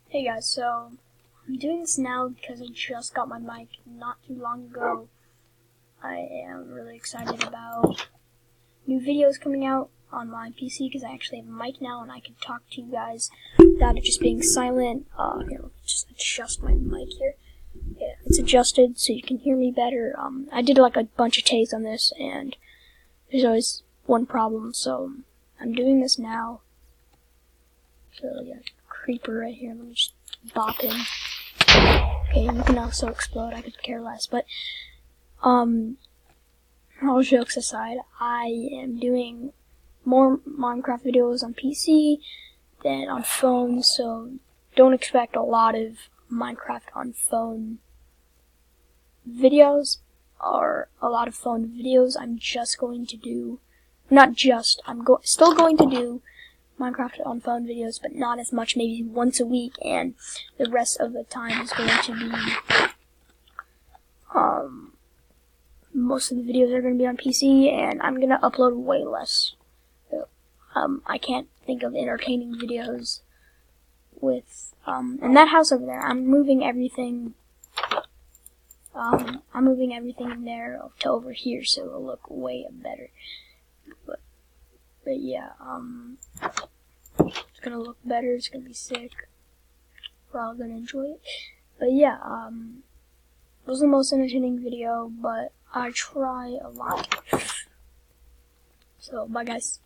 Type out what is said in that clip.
Hey guys, so I'm doing this now because I just got my mic not too long ago. I am really excited about new videos coming out on my PC because I actually have a mic now and I can talk to you guys without it just being silent. Here, let me just adjust my mic here. Yeah, it's adjusted so you can hear me better. I did like a bunch of takes on this and there's always one problem, so I'm doing this now. So yeah, creeper right here. Let me just bop him. Okay, you can also explode. I could care less. But all jokes aside, I am doing more Minecraft videos on PC than on phone. So don't expect a lot of Minecraft on phone videos or a lot of phone videos. I'm just going to do, not just, still going to do Minecraft on phone videos, but not as much, maybe once a week, and the rest of the time is going to be, most of the videos are going to be on PC, and I'm going to upload way less. I can't think of entertaining videos with, and that house over there, I'm moving everything in there to over here, so it'll look way better. But yeah, it's gonna look better, it's gonna be sick. We're all gonna enjoy it. But yeah, it was the most entertaining video, but I try a lot. So, bye guys.